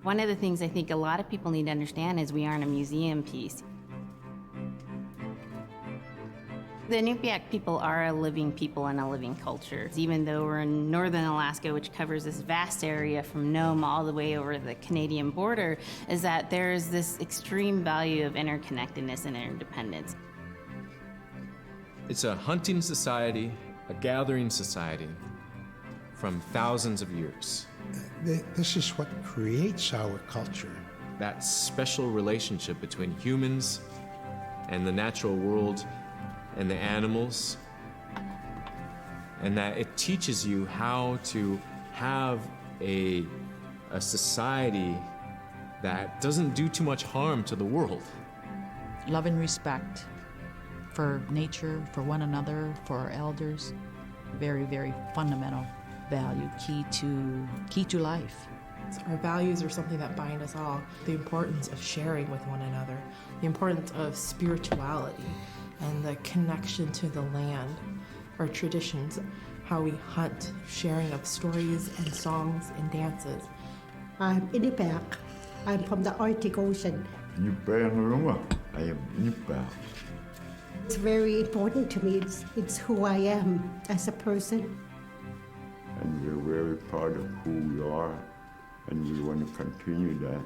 One of the things I think a lot of people need to understand is we aren't a museum piece. The Inupiaq people are a living people and a living culture. Even though we're in northern Alaska, which covers this vast area from Nome all the way over the Canadian border, is that there's this extreme value of interconnectedness and interdependence. It's a hunting society, a gathering society from thousands of years. This is what creates our culture. That special relationship between humans and the natural world and the animals, and that it teaches you how to have a society that doesn't do too much harm to the world. Love and respect for nature, for one another, for our elders. Very, very fundamental value, key to life. Our values are something that bind us all. The importance of sharing with one another, the importance of spirituality, and the connection to the land, our traditions, how we hunt, sharing of stories and songs and dances. I'm Inupiaq. I'm from the Arctic Ocean. I am Inupiaq. It's very important to me. It's who I am as a person. And we're very proud of who we are, and we want to continue that.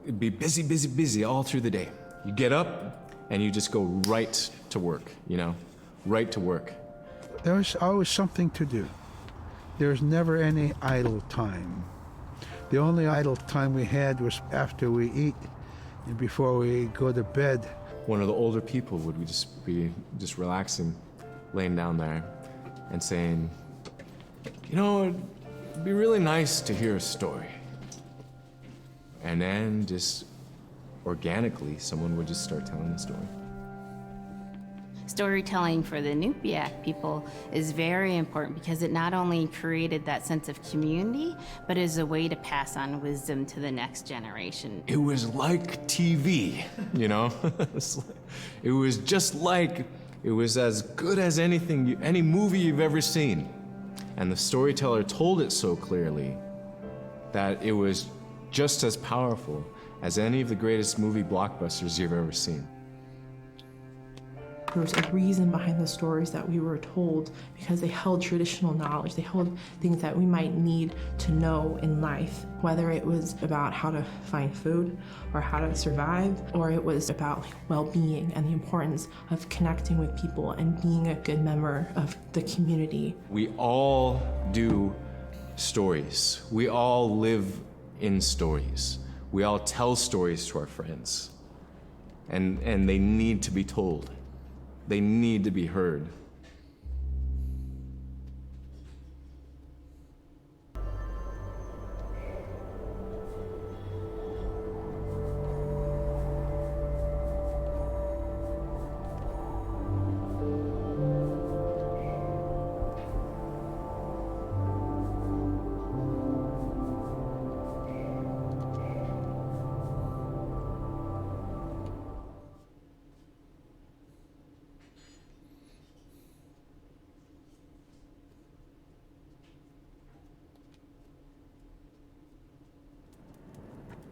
It'd be busy, busy, busy all through the day. You get up and you just go right to work, right to work. There's always something to do. There's never any idle time. The only idle time we had was after we eat and before we go to bed. One of the older people would be relaxing, laying down there and saying, it'd be really nice to hear a story. And then just organically, someone would just start telling the story. Storytelling for the Inupiaq people is very important because it not only created that sense of community, but is a way to pass on wisdom to the next generation. It was like TV, It was just like, it was as good as any movie you've ever seen. And the storyteller told it so clearly that it was just as powerful as any of the greatest movie blockbusters you've ever seen. There was a reason behind the stories that we were told because they held traditional knowledge. They held things that we might need to know in life, whether it was about how to find food or how to survive, or it was about well-being and the importance of connecting with people and being a good member of the community. We all do stories. We all live in stories. We all tell stories to our friends. And they need to be told. They need to be heard.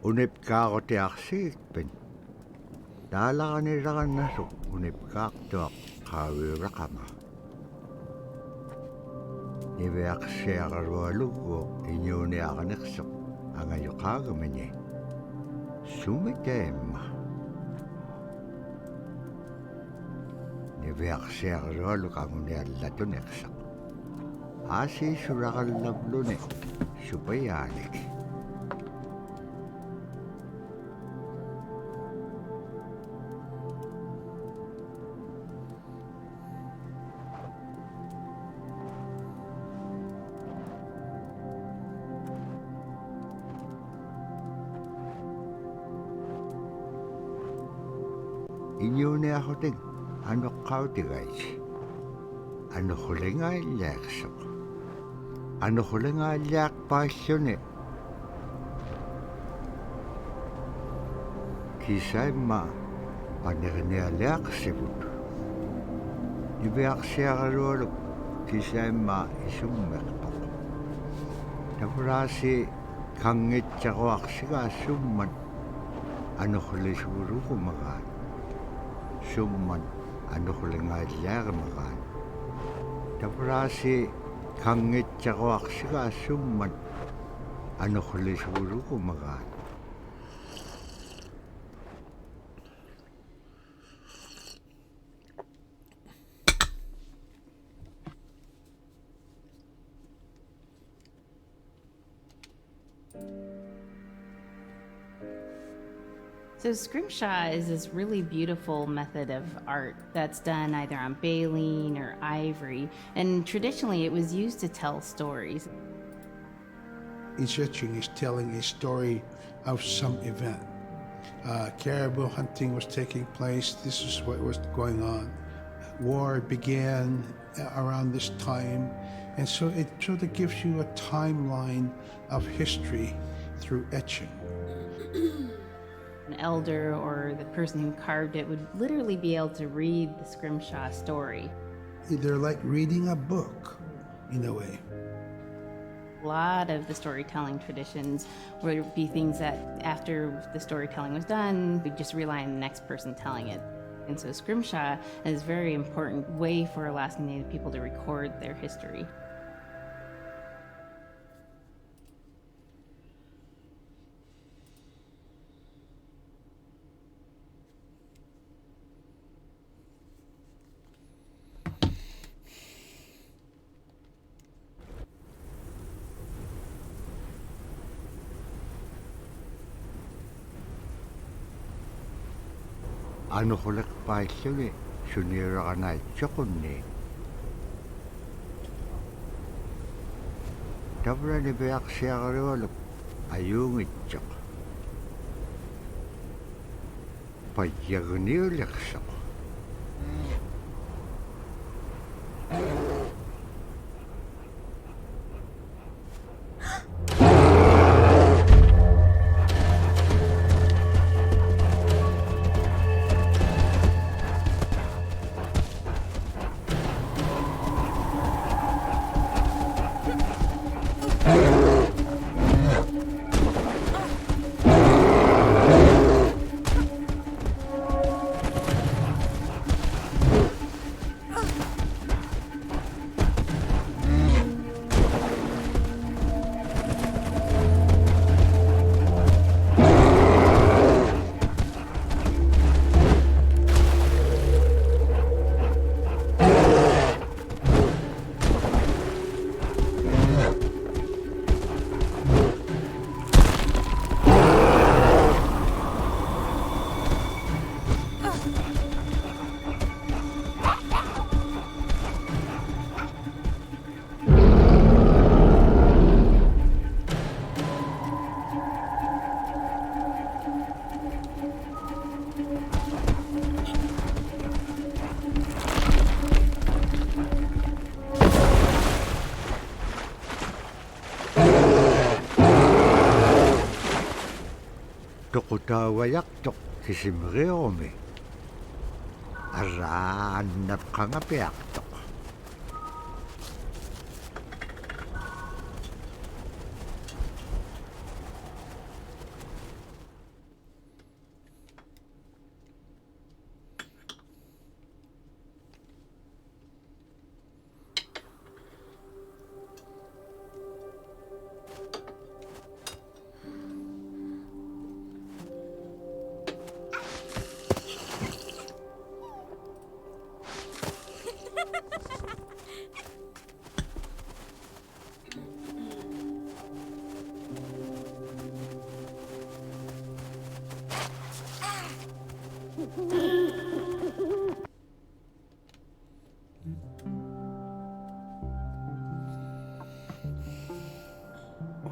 Unip kako te aksik pen. Dala ka nila nasuk unip kak to kawira kama. Nibe akse akarwalu ko inyo ni akanaksok ang ayukaga menye. Sumitemma. Nibe akse akarwalu kamu ni alato neksak. Asi surakal lablo ne supayanik. Inyo ni ako ting ano kao tigay. Ano huling ay laksok. Ano huling ay lak pasyon eh. Kisima panirnialeaqsivut. Nibiaqsiaqalualuk Kisima isummertoq. Tapurasi kangitsaquaqsigaasumman anuqlisuuruqumagaan. Summan anuqlingaaliaaqamagaan. Tapurasi kangitsaquaqsigaasumman anuqlisuuruqumagaan. So scrimshaw is this really beautiful method of art that's done either on baleen or ivory, and traditionally it was used to tell stories. Each etching is telling a story of some event. Caribou hunting was taking place. This is what was going on. War began around this time, and so it sort of gives you a timeline of history through etching. An elder or the person who carved it would literally be able to read the scrimshaw story. They're like reading a book, in a way. A lot of the storytelling traditions would be things that after the storytelling was done, we'd just rely on the next person telling it. And so scrimshaw is a very important way for Alaskan Native people to record their history. Anuqliqpaillugi suniuraqanaitsoqunni. Tavrani biaqsiaqarualuk ayuungitsoq. Payyaguniuliqsoq. Toqutawayaqtoq kisimriumi. Arraannapqangapiaqtoq.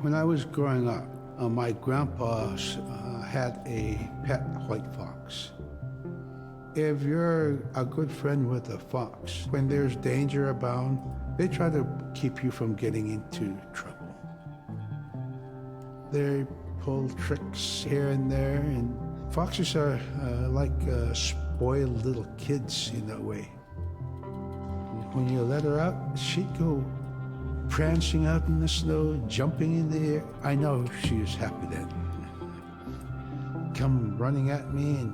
When I was growing up, my grandpa had a pet white fox. If you're a good friend with a fox, when there's danger abound, they try to keep you from getting into trouble. They pull tricks here and there, Foxes are like spoiled little kids in a way. When you let her out, she'd go prancing out in the snow, jumping in the air. I know she was happy then. Come running at me and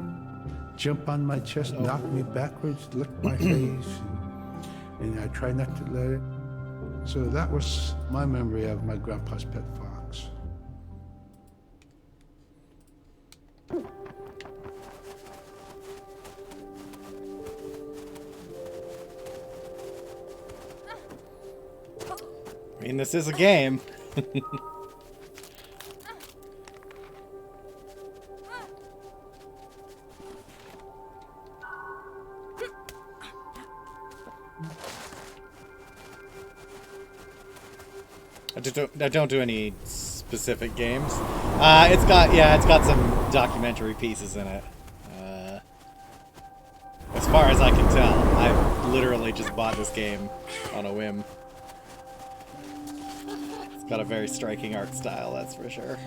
jump on my chest, knock me backwards, lick my face, and I try not to let her. So that was my memory of my grandpa's pet fox. I mean, this is a game. I don't do any specific games. It's got some documentary pieces in it. As far as I can tell, I literally just bought this game on a whim. It's got a very striking art style, that's for sure.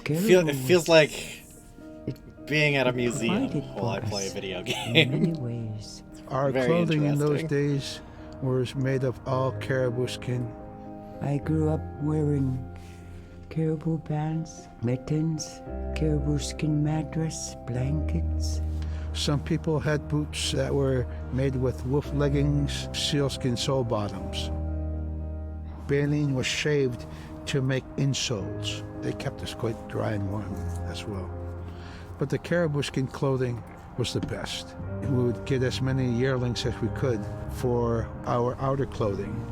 It feels like being at a museum while I play a video game. Our Very clothing in those interesting. days was made of all caribou skin. I grew up wearing caribou pants, mittens, caribou skin mattress, blankets. Some people had boots that were made with wolf leggings, sealskin sole bottoms. Baleen was shaved to make insoles. They kept us quite dry and warm as well. But the caribou skin clothing was the best. We would get as many yearlings as we could for our outer clothing.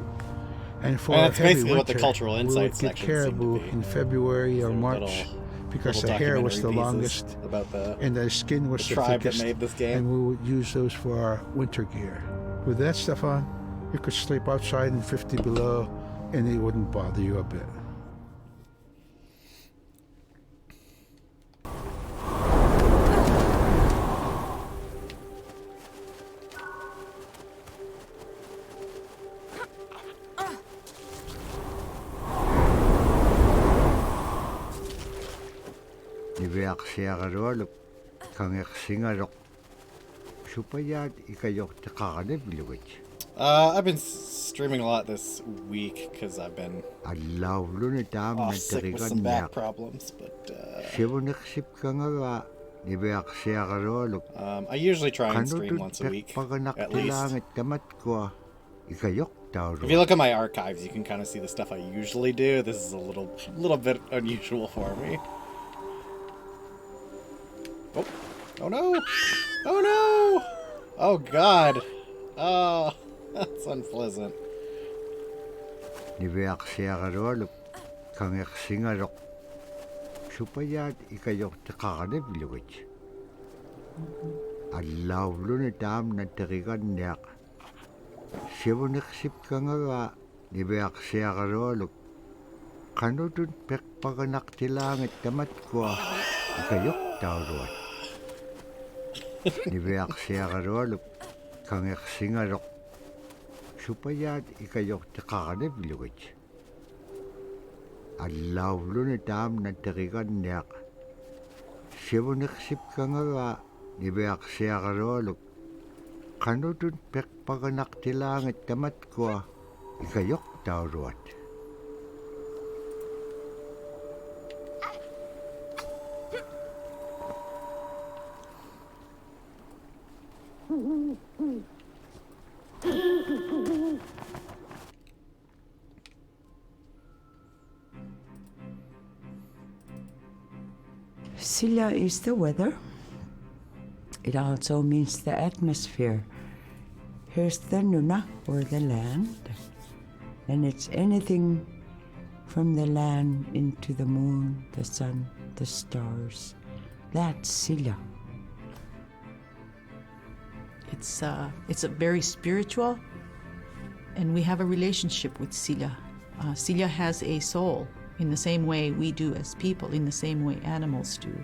And for That's heavy basically what the winter, cultural we insight would get section seemed to caribou be. in February or Sort of March because the little hair was the documentary pieces longest about the and the skin was the tribe that thickest, made this game. and we would use those for our winter gear. With that stuff on, you could sleep outside in 50 below and it wouldn't bother you a bit. Niviaksiagaroluk, kangersingarok. Supayat ikayok takakanibluwit. I've been streaming a lot this week because I've been Allawlunitam sick with some back problems, but Sivunaksip kangara, niviaksiagaroluk. I usually try and stream once a week, at least. If you look at my archives, you can kind of see the stuff I usually do. This is a little bit unusual for me. Oh, oh no! Oh no! Oh god! Oh, that's unpleasant. Niviaksiagaroluk, kangersingarok. Supayat ikayok takakanibluwit. Allawlunitam natariganyak. Sivunaksip kangara, niviaksiagaroluk. Kanudun pekpaganak tilangit tamatkwa, ikayok tauruat. Niviaksiagaroluk, kangersingarok. Supayat ikayok takakanibluwit. Allawlunitam natariganyak. Sivunaksip kangara, niviaksiagaroluk. Kanudun pekpaganak tilangit tamatkwa, ikayok tauruat. Silla is the weather. It also means the atmosphere. Here's the nuna, or the land. And it's anything from the land into the moon, the sun, the stars. That's Silla. It's a very spiritual, and we have a relationship with Sila. Sila has a soul in the same way we do as people, in the same way animals do.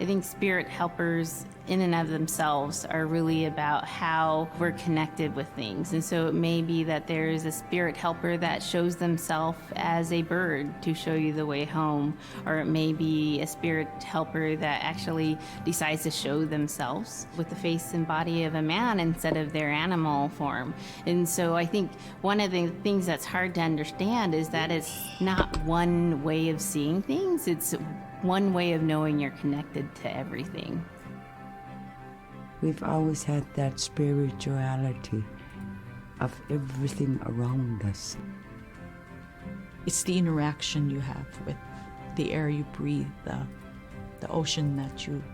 I think spirit helpers in and of themselves are really about how we're connected with things. And so it may be that there's a spirit helper that shows themselves as a bird to show you the way home, or it may be a spirit helper that actually decides to show themselves with the face and body of a man instead of their animal form. And so I think one of the things that's hard to understand is that it's not one way of seeing things, it's one way of knowing you're connected to everything. We've always had that spirituality of everything around us. It's the interaction you have with the air you breathe, the ocean that you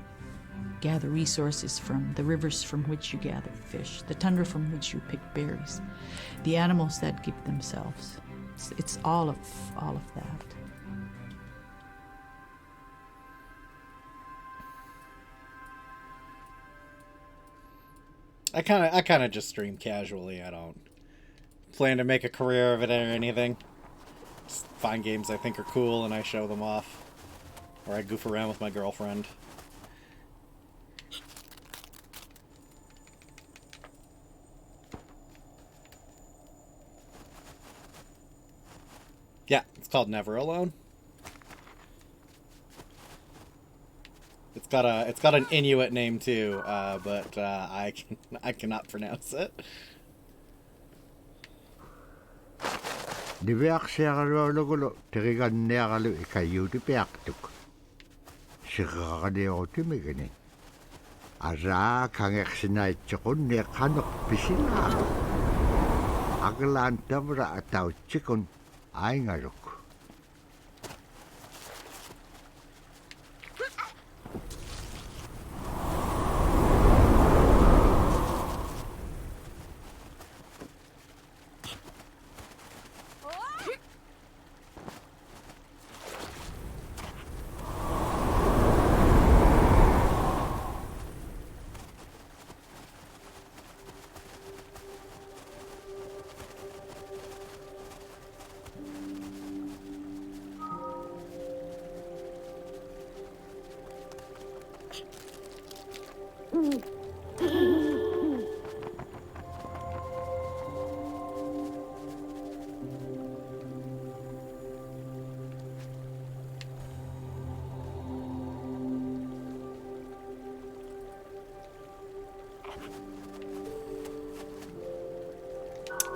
gather resources from, the rivers from which you gather fish, the tundra from which you pick berries, the animals that give themselves. It's all of that. I kind of just stream casually. I don't plan to make a career of it or anything. Just find games I think are cool and I show them off. Or I goof around with my girlfriend. Yeah, it's called Never Alone. It's got an Inuit name too, but I cannot pronounce it. Diviaksiagalulugulo teriganniagalu ikayuti piaktuk. Sigagadeotimigani. Ara kangexinaitchukun nekanok pisina. Agalan tabra atau chikun aingaruk.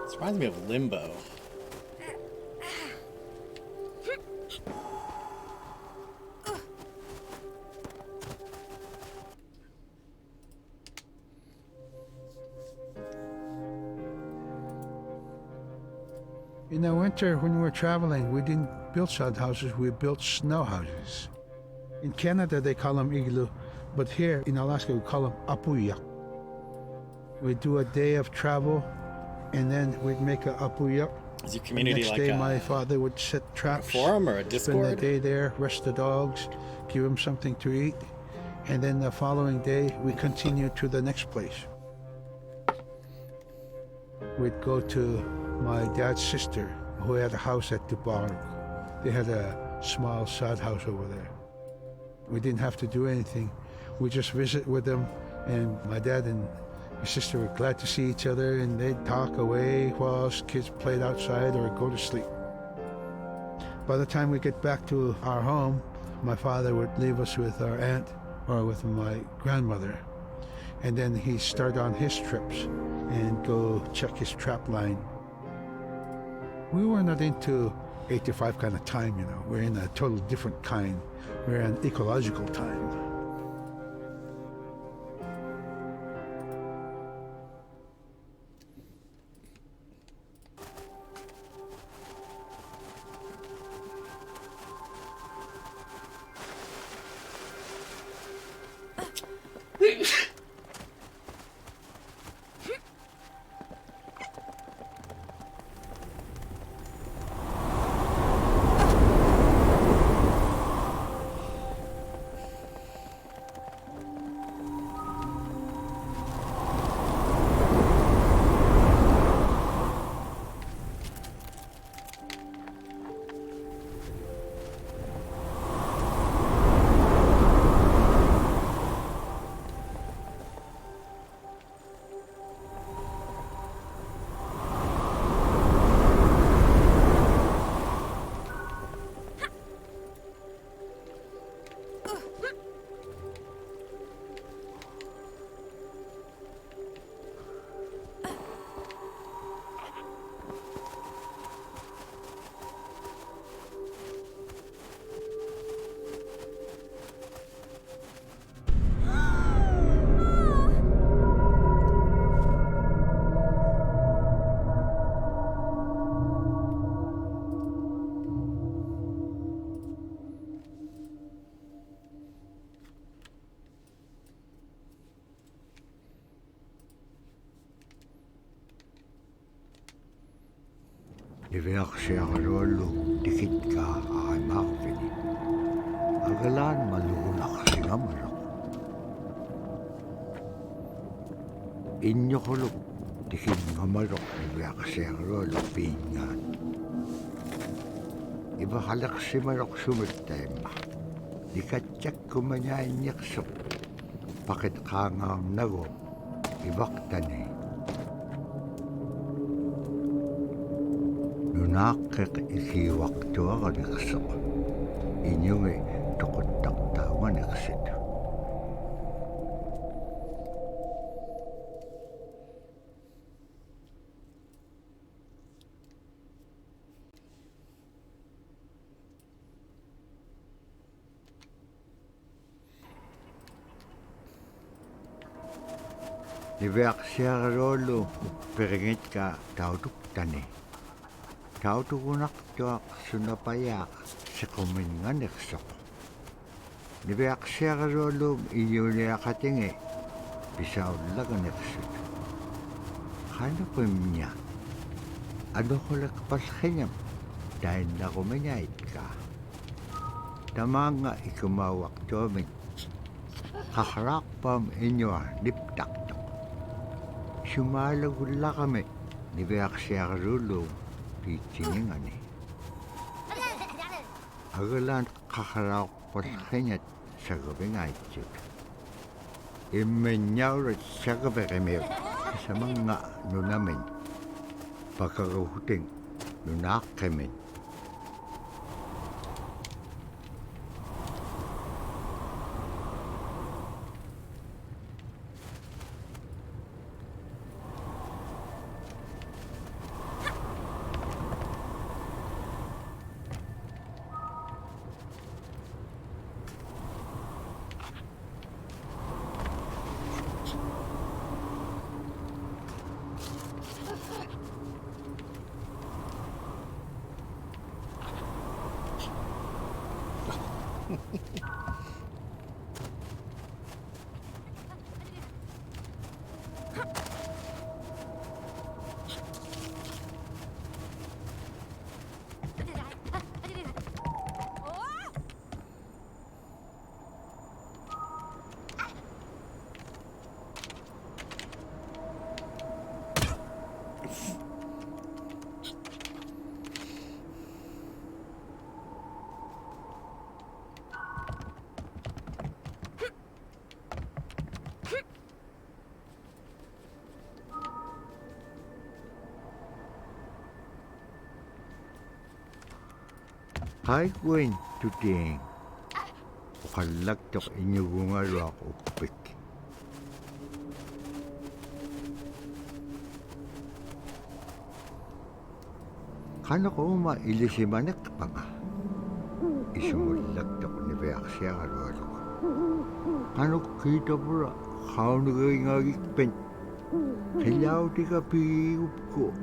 This reminds me of Limbo. In the winter, when we were traveling, we didn't build sod houses, we built snow houses. In Canada, they call them igloo, but here in Alaska, we call them apuyak. We'd do a day of travel, and then we'd make a apuyak. Is your community next like day, my father would set traps. A forum or a Spend Discord? the day there, rest the dogs, give them something to eat, and then the following day, we continue to the next place. We'd go to my dad's sister, who had a house at Dubaruk. They had a small sod house over there. We didn't have to do anything. We just visit with them, and my dad and his sister were glad to see each other, and they'd talk away while us kids played outside or go to sleep. By the time we get back to our home, my father would leave us with our aunt or with my grandmother, and then he'd start on his trips and go check his trap line. We were not into 8 to 5 kind of time, you know. We're in a totally different kind. We're in ecological time. Iveaksiakarolu tikitka aimarvini. Agalan malulaksingamarok. Inyokoluk tikingamarok iveaksiakarolu pingan. Ivahalaksimarok sumittaimma. Dikatsak kumanyainyaksok. Pakit kangam nago. Ivaktani. Nunakik ikiwaktua kanikasok. Inyungi tukutaktawan iksit. Niveaksiarolu peringit ka tautuktani. Tautukunak tuak sunapayak sa kuminganiksok. Niveaksiarolu iyuniakatingi bisaulaganiksik. Kano po niya? Ano ko lakpalkinyam dahil na kuminyait ka? Tama nga ikumawak tuamin. Kakarakpam inyo niptaktok. Sumalagula kami ni Beaksiarulu pichingani. Agalan kakarak palkinyat sa gabing aitsik. Imenyawrat sa gabing sa mga nunamin. Pagkakahuting nunakamin. Hi, Gwen, today. Ukalagtok inyo gungalo ako upik. Kano ko mailisimanak pa nga? Isumulagtok ni Beaksya kalwalo. Kano kita pura, kau nagingagikpen. Kayaw di ka piyup ko.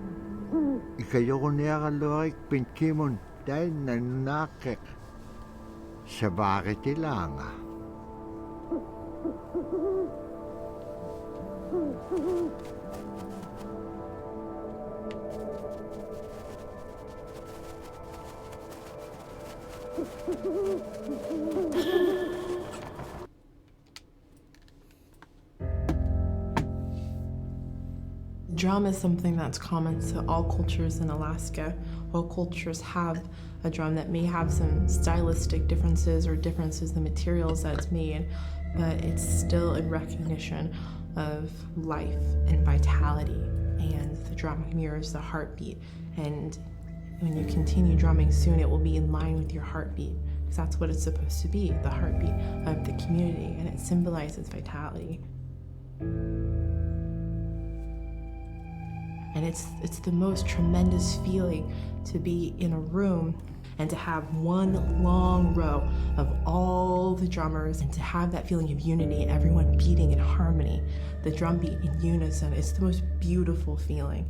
Ikayo ko niya kalwakikpen kimon. Dahil nanakik sa bakit ilanga. Drum is something that's common to all cultures in Alaska. All cultures have a drum that may have some stylistic differences or differences in the materials that it's made, but it's still in recognition of life and vitality. And the drum mirrors the heartbeat. And when you continue drumming soon, it will be in line with your heartbeat, because that's what it's supposed to be, the heartbeat of the community, and it symbolizes vitality. And it's the most tremendous feeling to be in a room and to have one long row of all the drummers and to have that feeling of unity, everyone beating in harmony, the drum beat in unison. It's the most beautiful feeling.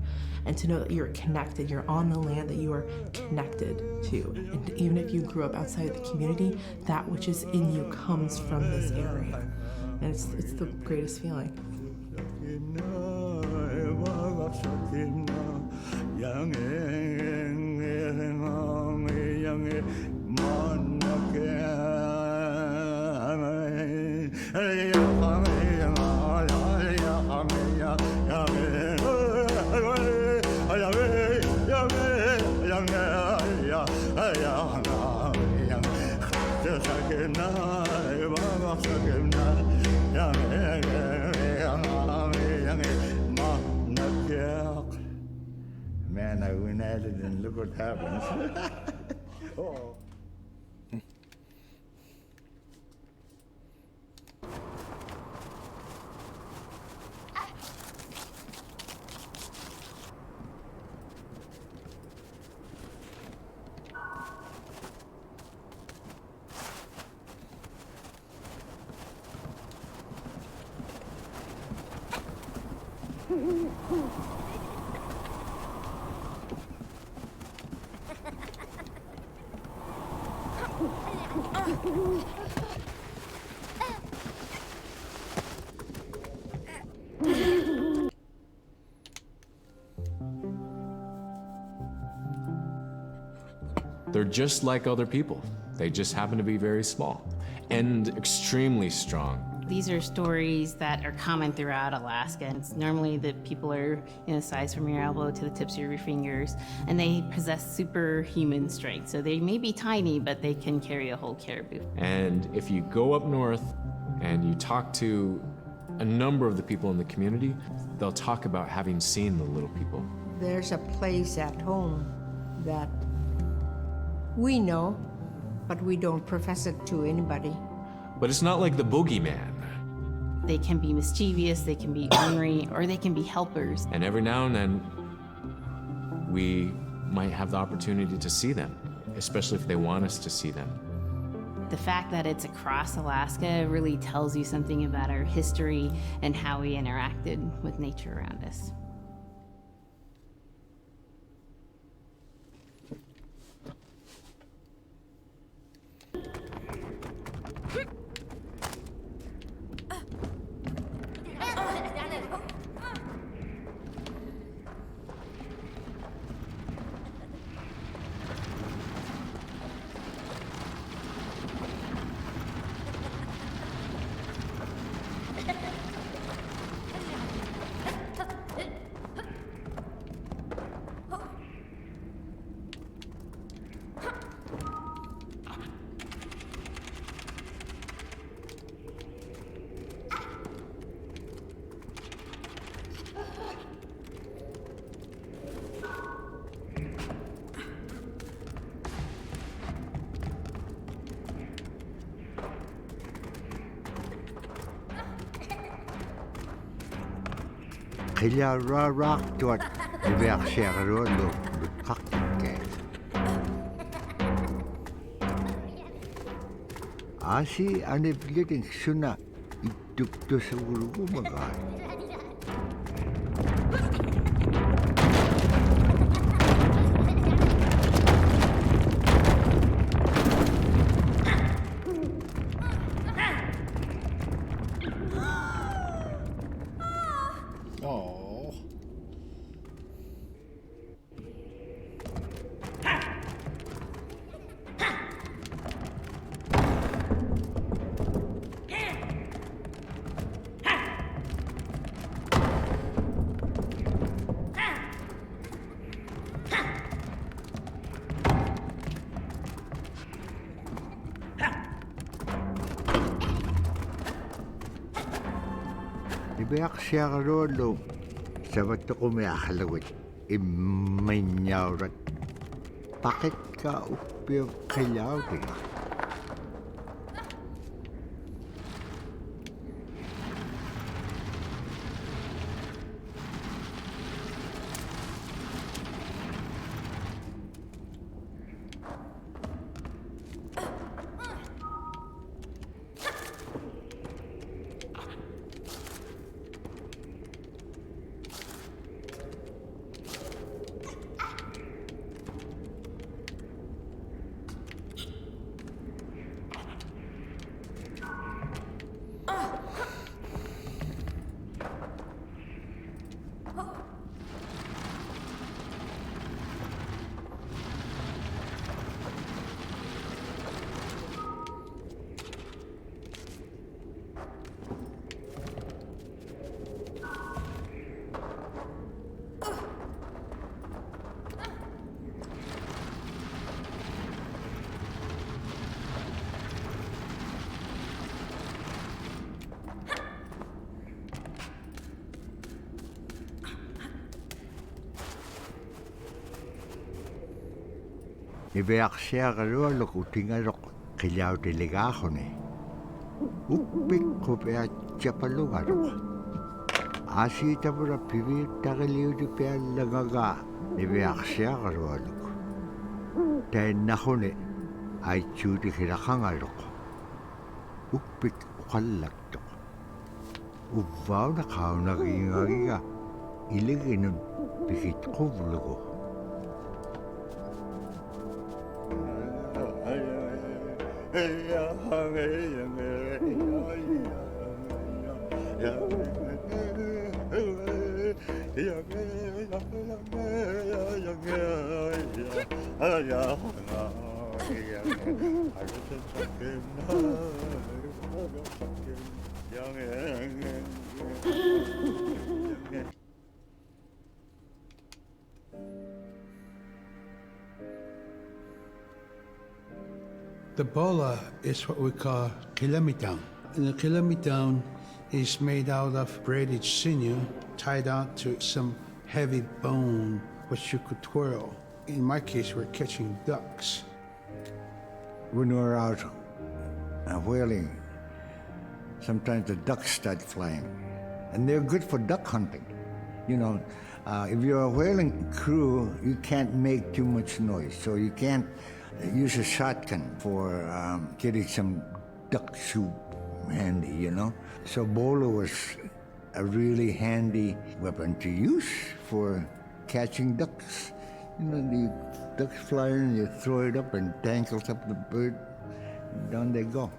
And to know that you're connected, you're on the land that you are connected to. And even if you grew up outside of the community, that which is in you comes from this area. And it's the greatest feeling. Yang Man, I went at it and look what happens. Oh. They're just like other people. They just happen to be very small and extremely strong. These are stories that are common throughout Alaska. It's normally the people are size from your elbow to the tips of your fingers, and they possess superhuman strength. So they may be tiny, but they can carry a whole caribou. And if you go up north and you talk to a number of the people in the community, they'll talk about having seen the little people. There's a place at home that we know, but we don't profess it to anybody. But it's not like the boogeyman. They can be mischievous, they can be ornery, or they can be helpers. And every now and then, we might have the opportunity to see them, especially if they want us to see them. The fact that it's across Alaska really tells you something about our history and how we interacted with nature around us. Kaya rarak tuat ibyak siya karolo bukak. Asi anip getting suna ituk to sa urugo magay. Oh. Ibyak siya karolo sa bato ko may akalawit imaynyaw rat pakit ka upyo kayaw diba? Iveaksiagalua utingalok kilaw delegahone. Upik kopea chapalugalok. Asi tabura pivi tagaliu di pia langaga. Iveaksiagalua luk. Tain nahone ay chudi hirakangalok. Upik ukallaktok. Uvaw na kao nagingagiga. Iliginun pikit kovlugo. The bola is what we call kilamitang. And the kilamitang is made out of braided sinew tied out to some heavy bone which you could twirl. In my case, we're catching ducks. When we're out whaling, sometimes the ducks start flying. And they're good for duck hunting. You know, if you're a whaling crew, you can't make too much noise. So you can't use a shotgun for getting some duck soup handy, you know? So bolo was a really handy weapon to use for catching ducks. You know, the ducks fly in, you throw it up and tangles up the bird, and down they go.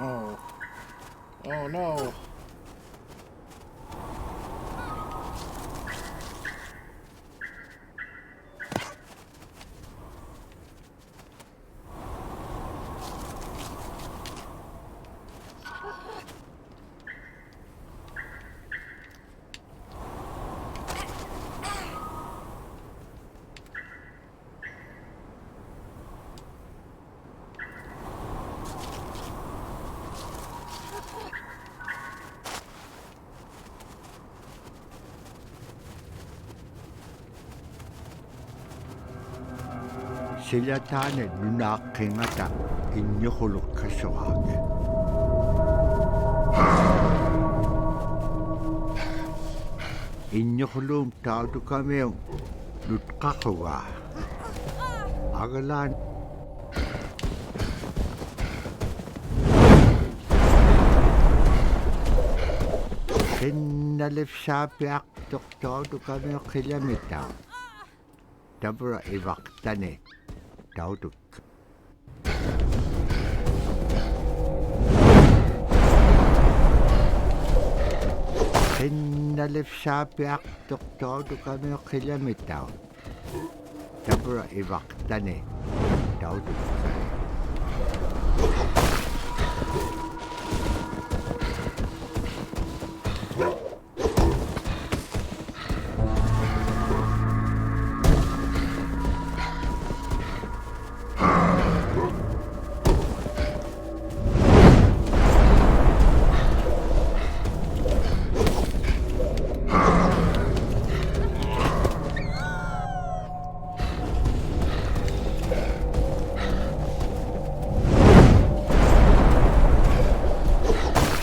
no. Oh no. Sillä taane lunaakkingata injohulukkasuak. Injohulum tautukameu lutkakua. Agalaan Sinnalif saapiak tautukameu kilometer. Tabra ivaktane tautuk. Sinnalif saapiak tautukameu kilometer. Tabra ivaktane tautuk.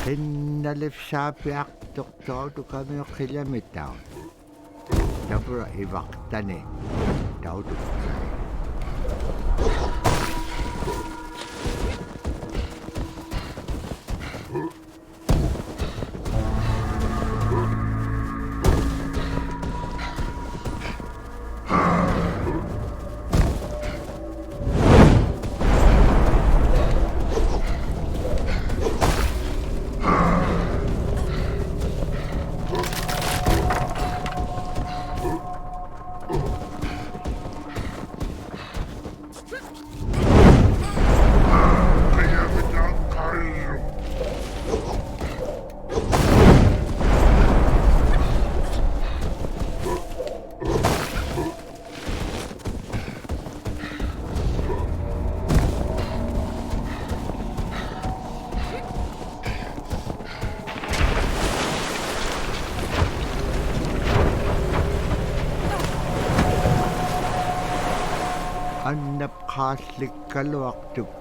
Sinnalif saapiak tautukameu kilometer. Tabra ivaktane tautuk. Annap khaaslikkaluaqtuk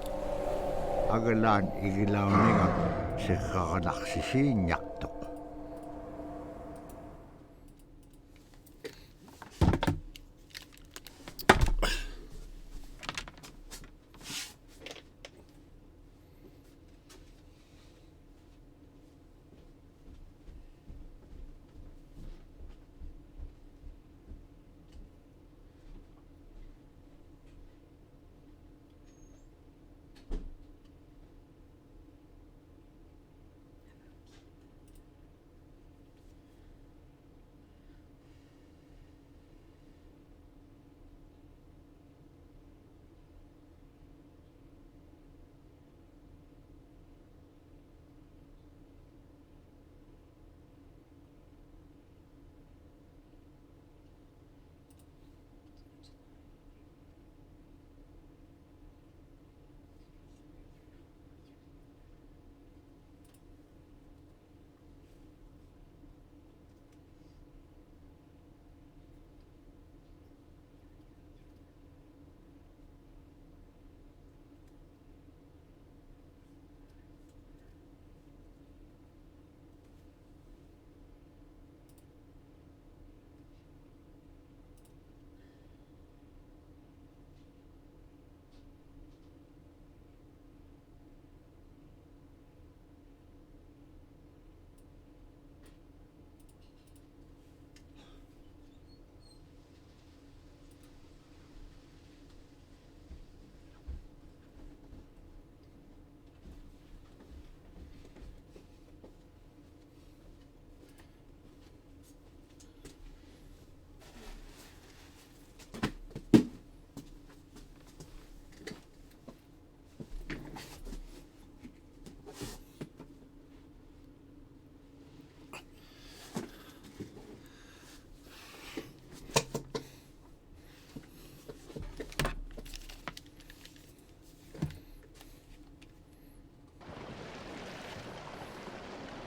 agalaan igilaunigak siqqaqalaksisiinnyaqtuq.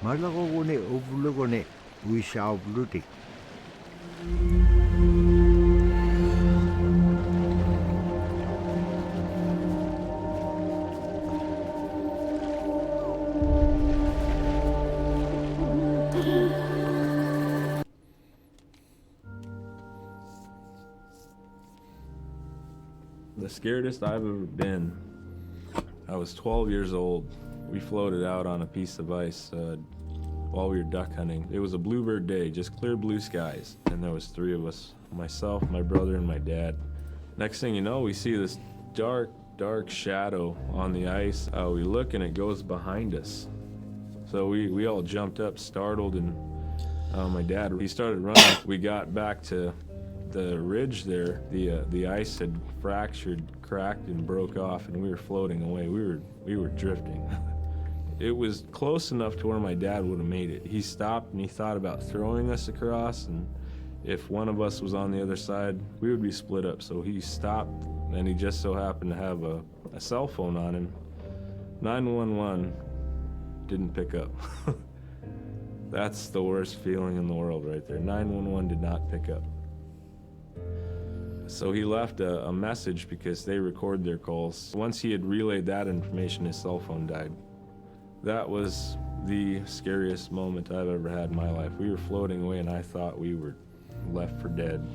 Malakogone ovulogone uishaublutik. The scaredest I've ever been, I was 12 years old. We floated out on a piece of ice while we were duck hunting. It was a bluebird day, just clear blue skies. And there was 3 of us, myself, my brother, and my dad. Next thing you know, we see this dark shadow on the ice. We look and it goes behind us. So we all jumped up, startled, and my dad, he started running. We got back to the ridge there. The ice had fractured, cracked, and broke off, and we were floating away. We were drifting. It was close enough to where my dad would have made it. He stopped and he thought about throwing us across, and if one of us was on the other side, we would be split up. So he stopped, and he just so happened to have a cell phone on him. 911 didn't pick up. That's the worst feeling in the world right there. 911 did not pick up. So he left a message because they record their calls. Once he had relayed that information, his cell phone died. That was the scariest moment I've ever had in my life. We were floating away and I thought we were left for dead.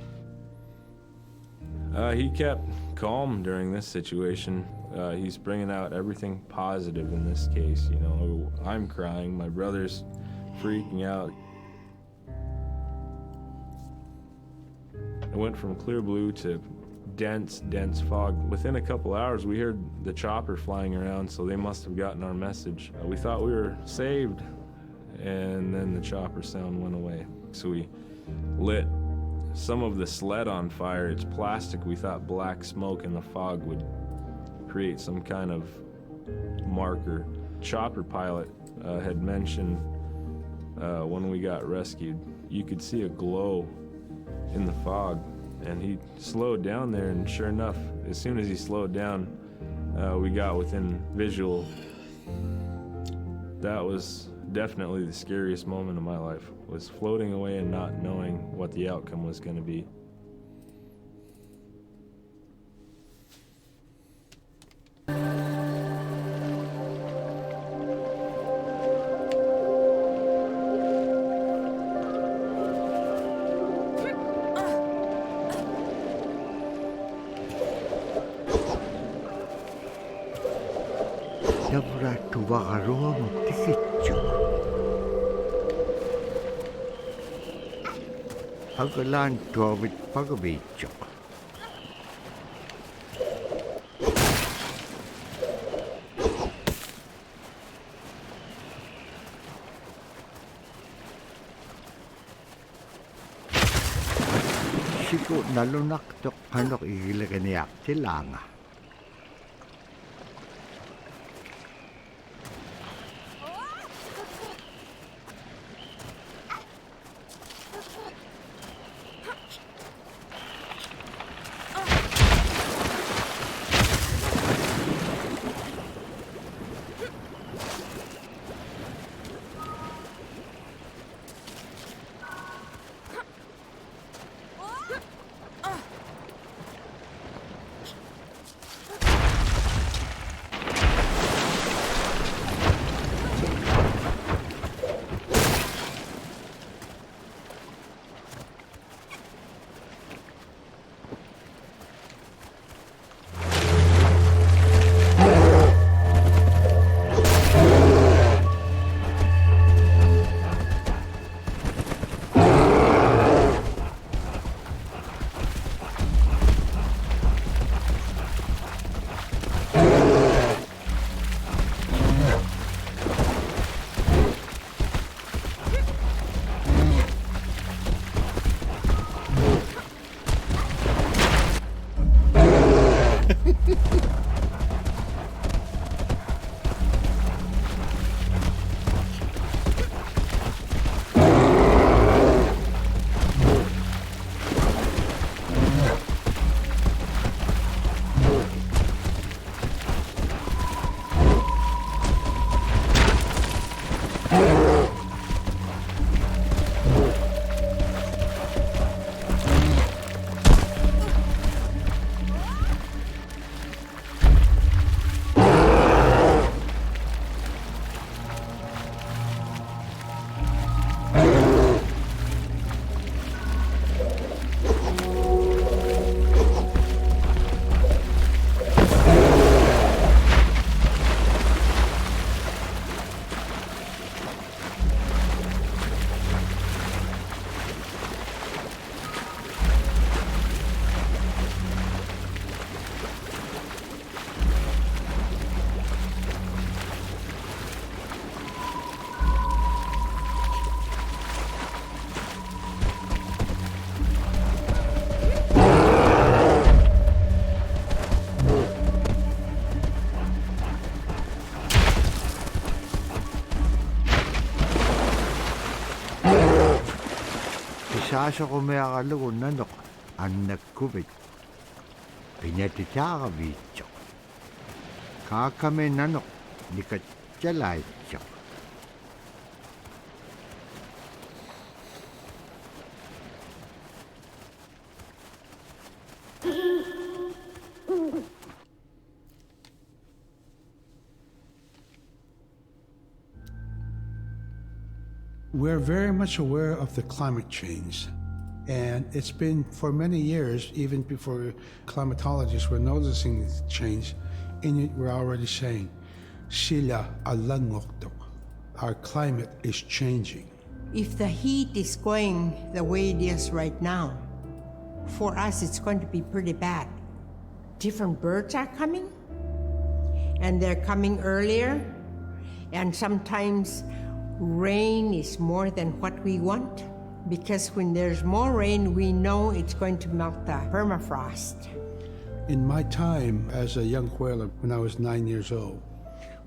He kept calm during this situation. He's bringing out everything positive in this case. You know, I'm crying, my brother's freaking out. It went from clear blue to dense fog. Within a couple hours, we heard the chopper flying around, so they must have gotten our message. We thought we were saved, and then the chopper sound went away. So we lit some of the sled on fire. It's plastic. We thought black smoke in the fog would create some kind of marker. Chopper pilot had mentioned when we got rescued, you could see a glow in the fog, and he slowed down there, and sure enough, as soon as he slowed down, we got within visual. That was definitely the scariest moment of my life, was floating away and not knowing what the outcome was going to be. Dabra tuvakaroon tikitsu. Agalan tuavit pagabitsu. Siku nalunak tok hanok igilaganiak tilanga. taso ko may akalugo nanok anak kubit. Pinatitaka bicho. Kakame nanok dikat jalay chok. We're very much aware of the climate change. And it's been for many years, even before climatologists were noticing the change, Inuit were already saying, Sila alangokto. Our climate is changing. If the heat is going the way it is right now, for us it's going to be pretty bad. Different birds are coming, and they're coming earlier, and sometimes rain is more than what we want, because when there's more rain, we know it's going to melt the permafrost. In my time as a young whaler, when I was 9 years old,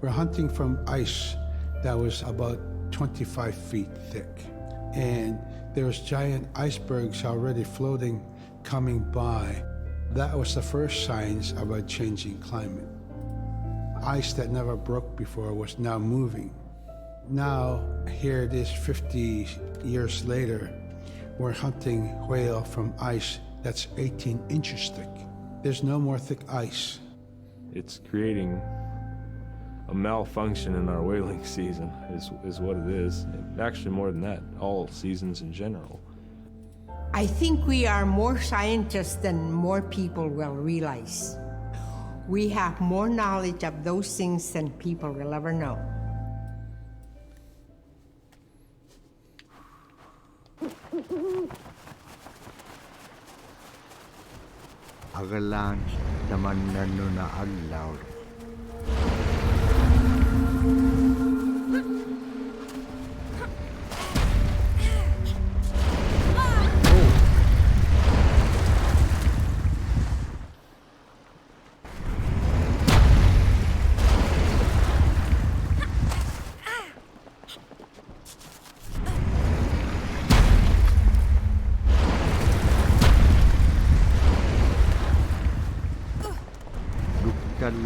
we're hunting from ice that was about 25 feet thick. And there was giant icebergs already floating, coming by. That was the first signs of a changing climate. Ice that never broke before was now moving. Now, here it is 50 years later, we're hunting whale from ice that's 18 inches thick. There's no more thick ice. It's creating a malfunction in our whaling season is what it is. Actually, more than that, all seasons in general. I think we are more scientists than more people will realize. We have more knowledge of those things than people will ever know. Agalan naman na aglaw.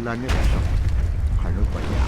Lanit sa kanubaya.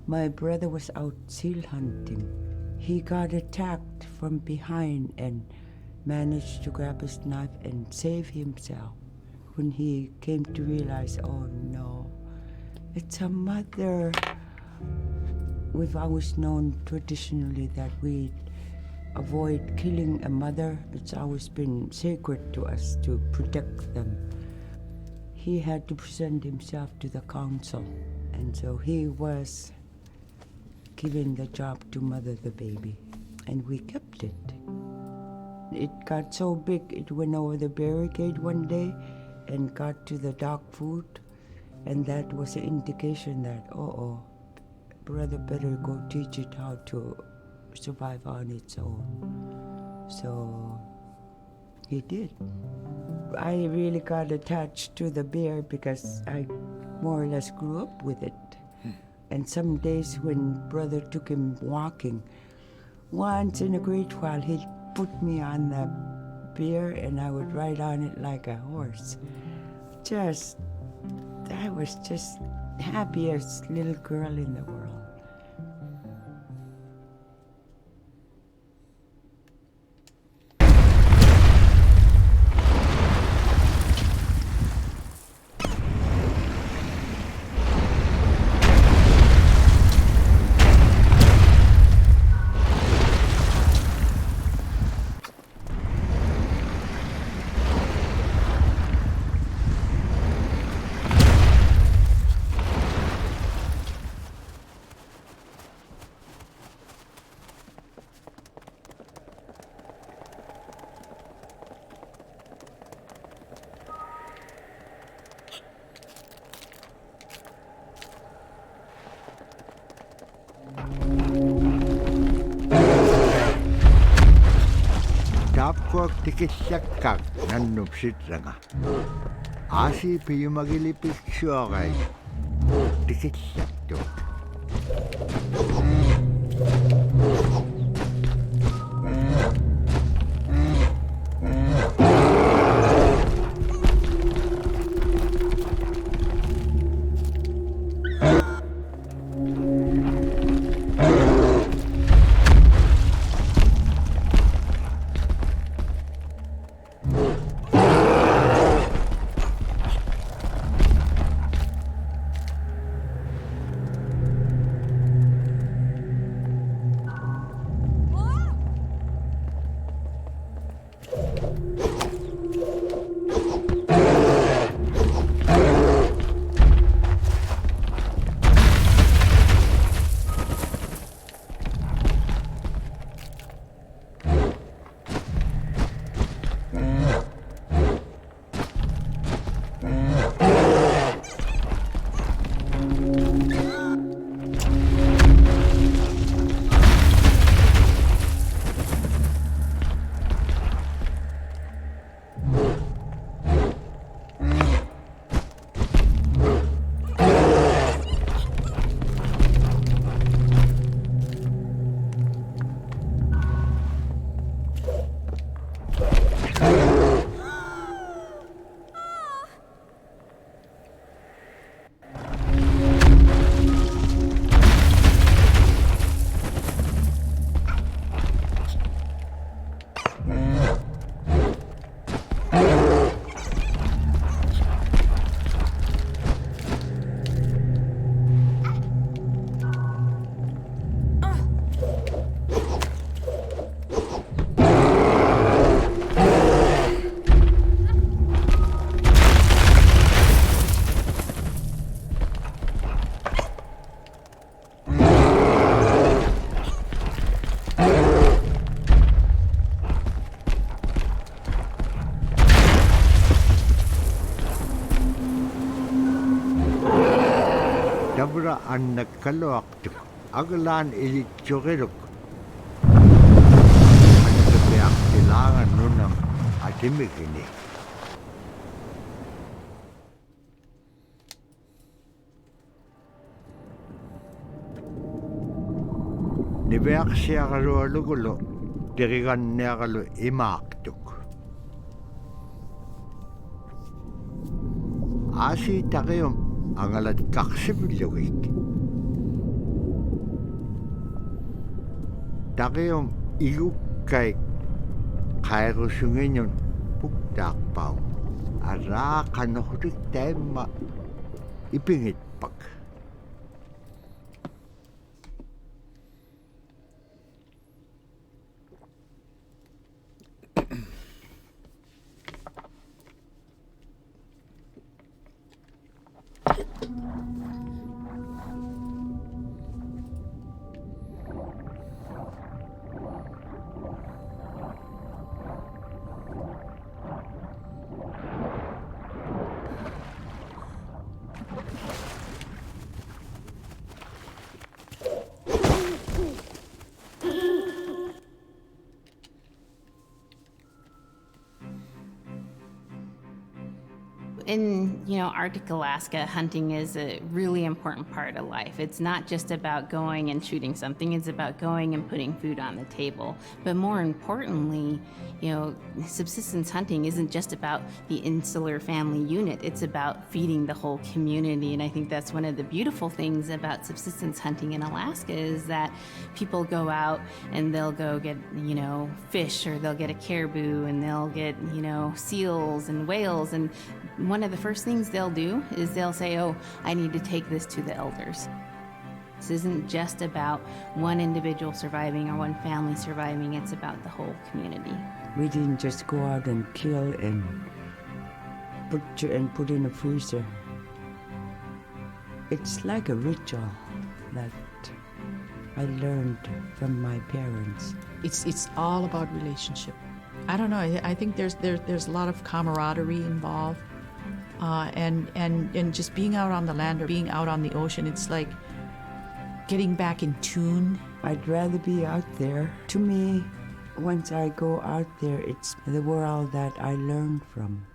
My brother was out seal hunting. He got attacked from behind and managed to grab his knife and save himself. When he came to realize, oh no, it's a mother. We've always known traditionally that we avoid killing a mother. It's always been sacred to us to protect them. He had to present himself to the council, and so he was given the job to mother the baby, and we kept it. It got so big, it went over the barricade one day and got to the dog food, and that was an indication that, brother better go teach it how to survive on its own. So he did. I really got attached to the bear because I more or less grew up with it. And some days when brother took him walking, once in a great while he'd put me on the bear and I would ride on it like a horse. I was just happiest little girl in the world. Tapkuak tikisyakkak nannupsit ranga. Asi piyumagilipik syuakai tikisyakto. Dabra an nagkaluaktuk, aglan ilitsuriluk. Ano kapayak kailangan nun ng atimigini. Nibayak siya kalualugulo, dirigan niya kalu imaktuk. Asi takayom, ang alad kaksibilawik. Takayom igukay kairusungin yun pugtakpaw. Ara kanohurik tema ipingit pag. In, Arctic Alaska, hunting is a really important part of life. It's not just about going and shooting something, it's about going and putting food on the table. But more importantly, subsistence hunting isn't just about the insular family unit, it's about feeding the whole community. And I think that's one of the beautiful things about subsistence hunting in Alaska is that people go out and they'll go get, fish, or they'll get a caribou, and they'll get, seals and whales. And one of the first things they'll do is they'll say, oh, I need to take this to the elders. This isn't just about one individual surviving or one family surviving, it's about the whole community. We didn't just go out and kill and put in a freezer. It's like a ritual that I learned from my parents. It's all about relationship. I don't know. I think there's a lot of camaraderie involved, and just being out on the land or being out on the ocean. It's like getting back in tune. I'd rather be out there. To me, once I go out there, it's the world that I learn from.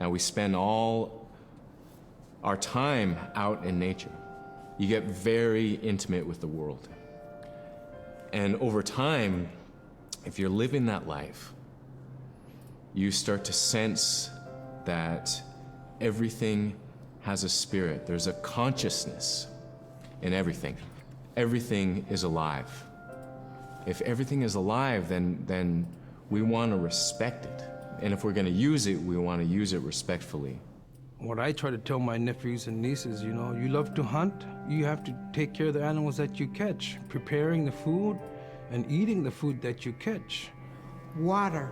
and we spend all our time out in nature, you get very intimate with the world. And over time, if you're living that life, you start to sense that everything has a spirit. There's a consciousness in everything. Everything is alive. If everything is alive, then we want to respect it. And if we're going to use it, we want to use it respectfully. What I try to tell my nephews and nieces, you know, you love to hunt, you have to take care of the animals that you catch, preparing the food and eating the food that you catch. Water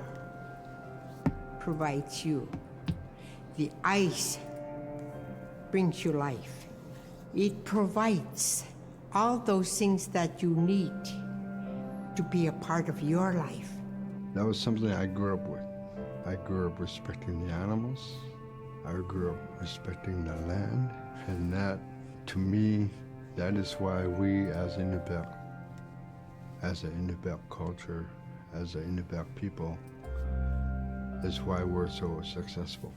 provides you. The ice brings you life. It provides all those things that you need to be a part of your life. That was something I grew up with. I grew up respecting the animals. I grew up respecting the land. And that, to me, that is why we as Inupiaq, as an Inupiaq culture, as an Inupiaq people, is why we're so successful.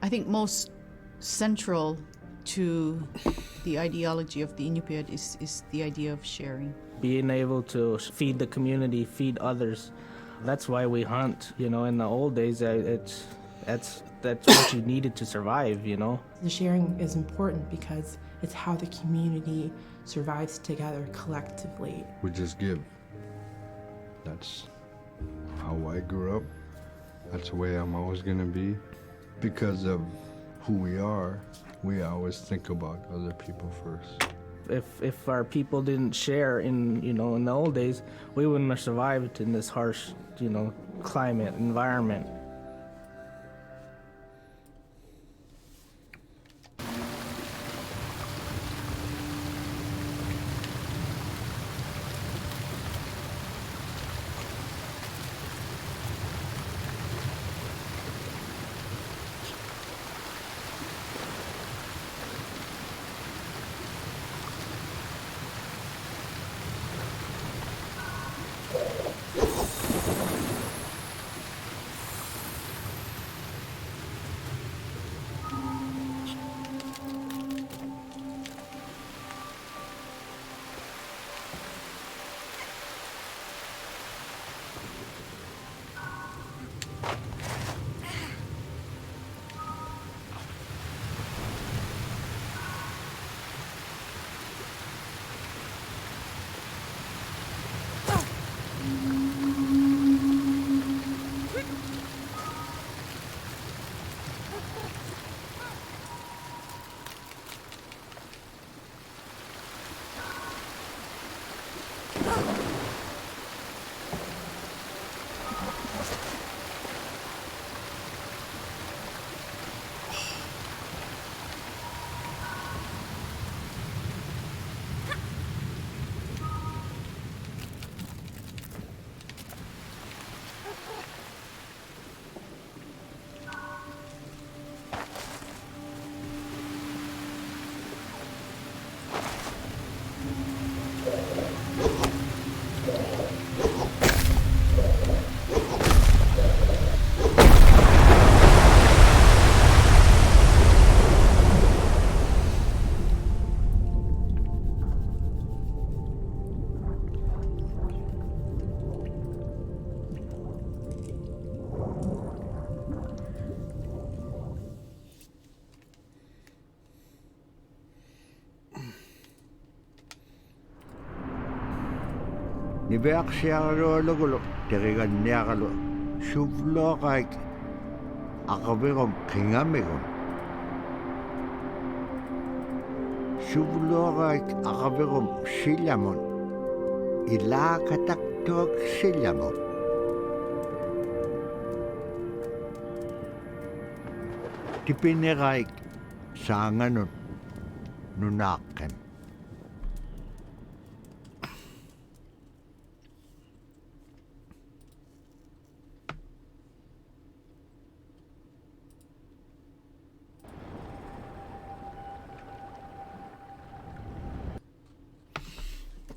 I think most central to the ideology of the Inupiat is the idea of sharing. Being able to feed the community, feed others. That's why we hunt. In the old days, that's what you needed to survive. The sharing is important because it's how the community survives together collectively. We just give. That's how I grew up. That's the way I'm always going to be. Because of who we are, we always think about other people first. If our people didn't share in the old days, we wouldn't have survived in this harsh, climate, environment. Nibeaksiagalo lugulo, terigan niagalo, shuvlokaik, akabigom kingamigom. Shuvlokaik akabigom silyamon, ilakataktuag silyamon. Tipiniraik sanganon nunaken.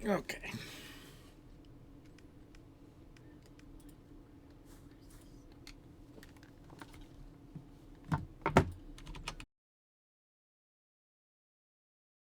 Okay.